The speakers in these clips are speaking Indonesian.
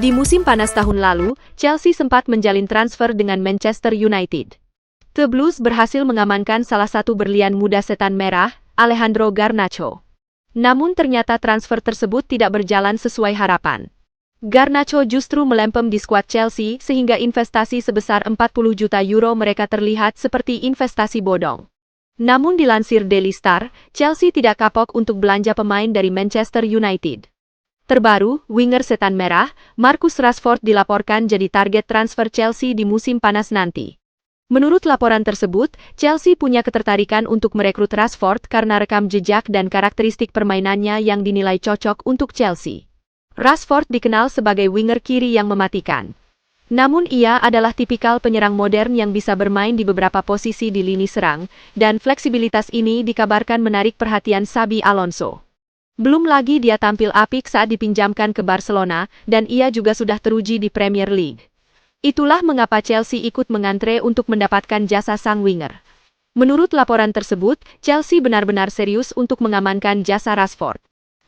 Di musim panas tahun lalu, Chelsea sempat menjalin transfer dengan Manchester United. The Blues berhasil mengamankan salah satu berlian muda setan merah, Alejandro Garnacho. Namun ternyata transfer tersebut tidak berjalan sesuai harapan. Garnacho justru melempem di skuad Chelsea sehingga investasi sebesar 40 juta euro mereka terlihat seperti investasi bodong. Namun dilansir Daily Star, Chelsea tidak kapok untuk belanja pemain dari Manchester United. Terbaru, winger setan merah, Marcus Rashford dilaporkan jadi target transfer Chelsea di musim panas nanti. Menurut laporan tersebut, Chelsea punya ketertarikan untuk merekrut Rashford karena rekam jejak dan karakteristik permainannya yang dinilai cocok untuk Chelsea. Rashford dikenal sebagai winger kiri yang mematikan. Namun ia adalah tipikal penyerang modern yang bisa bermain di beberapa posisi di lini serang, dan fleksibilitas ini dikabarkan menarik perhatian Xabi Alonso. Belum lagi dia tampil apik saat dipinjamkan ke Barcelona, dan ia juga sudah teruji di Premier League. Itulah mengapa Chelsea ikut mengantre untuk mendapatkan jasa sang winger. Menurut laporan tersebut, Chelsea benar-benar serius untuk mengamankan jasa Rashford.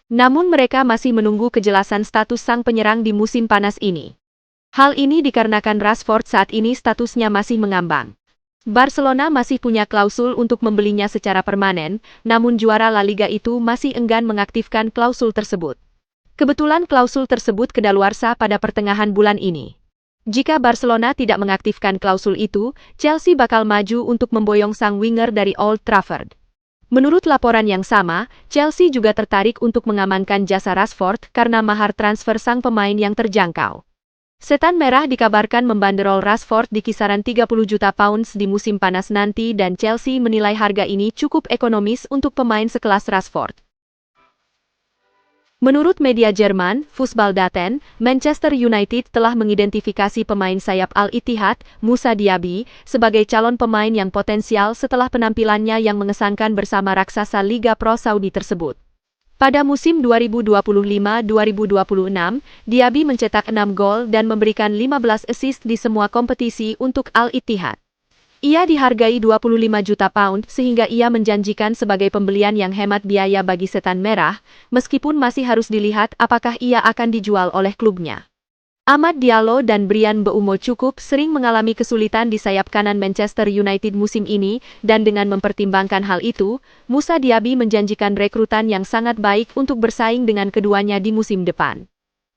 Namun mereka masih menunggu kejelasan status sang penyerang di musim panas ini. Hal ini dikarenakan Rashford saat ini statusnya masih mengambang. Barcelona masih punya klausul untuk membelinya secara permanen, namun juara La Liga itu masih enggan mengaktifkan klausul tersebut. Kebetulan klausul tersebut kedaluarsa pada pertengahan bulan ini. Jika Barcelona tidak mengaktifkan klausul itu, Chelsea bakal maju untuk memboyong sang winger dari Old Trafford. Menurut laporan yang sama, Chelsea juga tertarik untuk mengamankan jasa Rashford karena mahar transfer sang pemain yang terjangkau. Setan Merah dikabarkan membanderol Rashford di kisaran 30 juta pounds di musim panas nanti dan Chelsea menilai harga ini cukup ekonomis untuk pemain sekelas Rashford. Menurut media Jerman, Fußballdaten, Manchester United telah mengidentifikasi pemain sayap Al-Ittihad, Moussa Diaby, sebagai calon pemain yang potensial setelah penampilannya yang mengesankan bersama raksasa Liga Pro Saudi tersebut. Pada musim 2025-2026, Diaby mencetak 6 gol dan memberikan 15 assist di semua kompetisi untuk Al-Ittihad. Ia dihargai 25 juta pound sehingga ia menjanjikan sebagai pembelian yang hemat biaya bagi setan merah, meskipun masih harus dilihat apakah ia akan dijual oleh klubnya. Amad Diallo dan Bryan Mbeumo cukup sering mengalami kesulitan di sayap kanan Manchester United musim ini, dan dengan mempertimbangkan hal itu, Moussa Diaby menjanjikan rekrutan yang sangat baik untuk bersaing dengan keduanya di musim depan.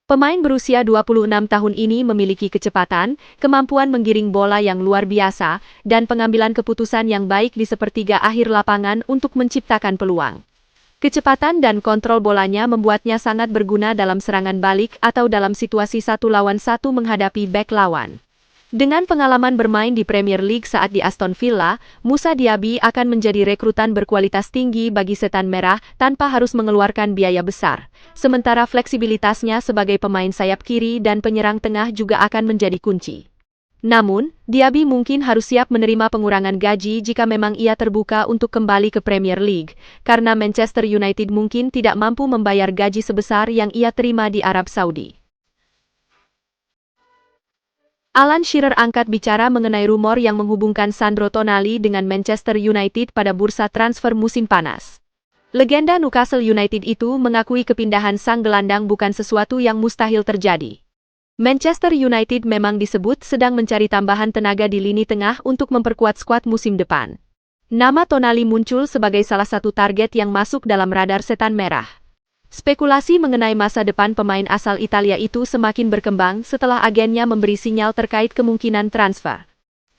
Pemain berusia 26 tahun ini memiliki kecepatan, kemampuan menggiring bola yang luar biasa, dan pengambilan keputusan yang baik di sepertiga akhir lapangan untuk menciptakan peluang. Kecepatan dan kontrol bolanya membuatnya sangat berguna dalam serangan balik atau dalam situasi 1 lawan 1 menghadapi bek lawan. Dengan pengalaman bermain di Premier League saat di Aston Villa, Moussa Diaby akan menjadi rekrutan berkualitas tinggi bagi setan merah tanpa harus mengeluarkan biaya besar. Sementara fleksibilitasnya sebagai pemain sayap kiri dan penyerang tengah juga akan menjadi kunci. Namun, Diaby mungkin harus siap menerima pengurangan gaji jika memang ia terbuka untuk kembali ke Premier League, karena Manchester United mungkin tidak mampu membayar gaji sebesar yang ia terima di Arab Saudi. Alan Shearer angkat bicara mengenai rumor yang menghubungkan Sandro Tonali dengan Manchester United pada bursa transfer musim panas. Legenda Newcastle United itu mengakui kepindahan sang gelandang bukan sesuatu yang mustahil terjadi. Manchester United memang disebut sedang mencari tambahan tenaga di lini tengah untuk memperkuat skuad musim depan. Nama Tonali muncul sebagai salah satu target yang masuk dalam radar setan merah. Spekulasi mengenai masa depan pemain asal Italia itu semakin berkembang setelah agennya memberi sinyal terkait kemungkinan transfer.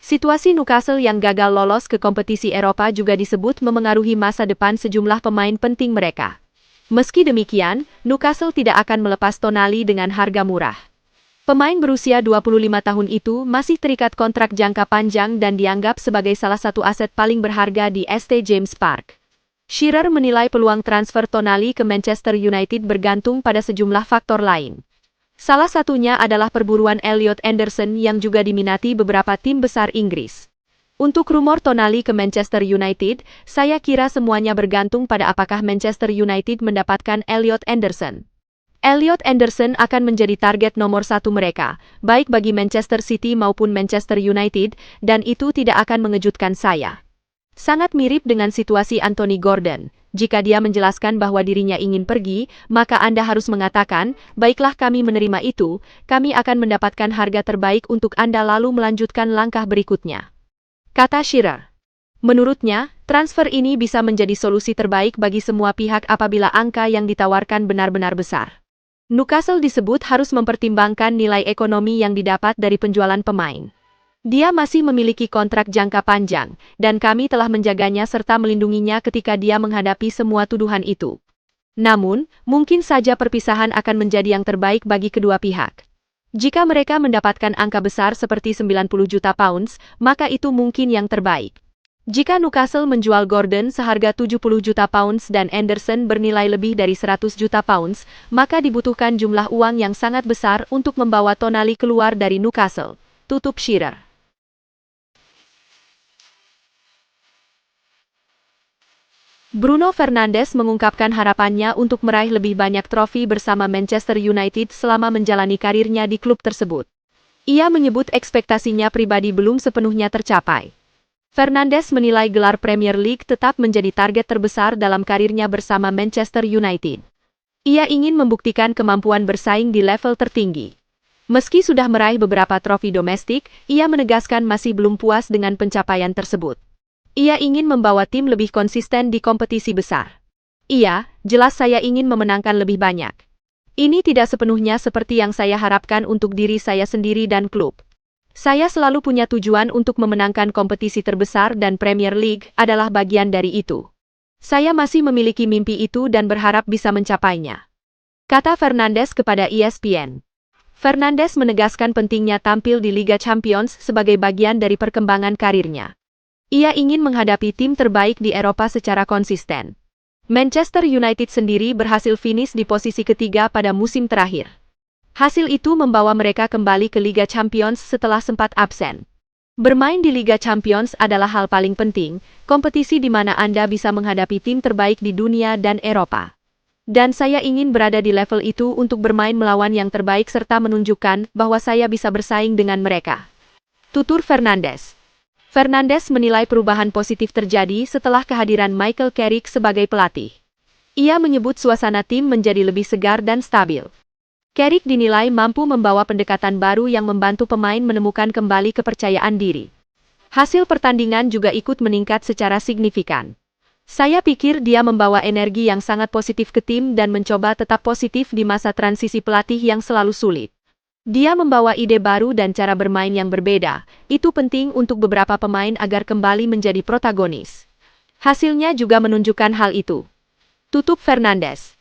Situasi Newcastle yang gagal lolos ke kompetisi Eropa juga disebut memengaruhi masa depan sejumlah pemain penting mereka. Meski demikian, Newcastle tidak akan melepas Tonali dengan harga murah. Pemain berusia 25 tahun itu masih terikat kontrak jangka panjang dan dianggap sebagai salah satu aset paling berharga di St. James Park. Shearer menilai peluang transfer Tonali ke Manchester United bergantung pada sejumlah faktor lain. Salah satunya adalah perburuan Elliot Anderson yang juga diminati beberapa tim besar Inggris. Untuk rumor Tonali ke Manchester United, saya kira semuanya bergantung pada apakah Manchester United mendapatkan Elliot Anderson. Elliot Anderson akan menjadi target nomor 1 mereka, baik bagi Manchester City maupun Manchester United, dan itu tidak akan mengejutkan saya. Sangat mirip dengan situasi Anthony Gordon. jika dia menjelaskan bahwa dirinya ingin pergi, maka Anda harus mengatakan, baiklah kami menerima itu, kami akan mendapatkan harga terbaik untuk Anda lalu melanjutkan langkah berikutnya. Kata Shearer. Menurutnya, transfer ini bisa menjadi solusi terbaik bagi semua pihak apabila angka yang ditawarkan benar-benar besar. Newcastle disebut harus mempertimbangkan nilai ekonomi yang didapat dari penjualan pemain. Dia masih memiliki kontrak jangka panjang, dan kami telah menjaganya serta melindunginya ketika dia menghadapi semua tuduhan itu. Namun, mungkin saja perpisahan akan menjadi yang terbaik bagi kedua pihak. Jika mereka mendapatkan angka besar seperti 90 juta pounds, maka itu mungkin yang terbaik. Jika Newcastle menjual Gordon seharga 70 juta pounds dan Anderson bernilai lebih dari 100 juta pounds, maka dibutuhkan jumlah uang yang sangat besar untuk membawa Tonali keluar dari Newcastle. Tutup Shearer. Bruno Fernandes mengungkapkan harapannya untuk meraih lebih banyak trofi bersama Manchester United selama menjalani karirnya di klub tersebut. Ia menyebut ekspektasinya pribadi belum sepenuhnya tercapai. Fernandes menilai gelar Premier League tetap menjadi target terbesar dalam karirnya bersama Manchester United. Ia ingin membuktikan kemampuan bersaing di level tertinggi. Meski sudah meraih beberapa trofi domestik, ia menegaskan masih belum puas dengan pencapaian tersebut. Ia ingin membawa tim lebih konsisten di kompetisi besar. Jelas saya ingin memenangkan lebih banyak. Ini tidak sepenuhnya seperti yang saya harapkan untuk diri saya sendiri dan klub. Saya selalu punya tujuan untuk memenangkan kompetisi terbesar dan Premier League adalah bagian dari itu. Saya masih memiliki mimpi itu dan berharap bisa mencapainya. Kata Fernandes kepada ESPN. Fernandes menegaskan pentingnya tampil di Liga Champions sebagai bagian dari perkembangan karirnya. Ia ingin menghadapi tim terbaik di Eropa secara konsisten. Manchester United sendiri berhasil finish di posisi ketiga pada musim terakhir. Hasil itu membawa mereka kembali ke Liga Champions setelah sempat absen. Bermain di Liga Champions adalah hal paling penting, kompetisi di mana Anda bisa menghadapi tim terbaik di dunia dan Eropa. Dan saya ingin berada di level itu untuk bermain melawan yang terbaik serta menunjukkan bahwa saya bisa bersaing dengan mereka. Tutur Fernandes. Fernandes menilai perubahan positif terjadi setelah kehadiran Michael Carrick sebagai pelatih. Ia menyebut suasana tim menjadi lebih segar dan stabil. Carrick dinilai mampu membawa pendekatan baru yang membantu pemain menemukan kembali kepercayaan diri. Hasil pertandingan juga ikut meningkat secara signifikan. Saya pikir dia membawa energi yang sangat positif ke tim dan mencoba tetap positif di masa transisi pelatih yang selalu sulit. Dia membawa ide baru dan cara bermain yang berbeda. Itu penting untuk beberapa pemain agar kembali menjadi protagonis. Hasilnya juga menunjukkan hal itu. Tutup Fernandes.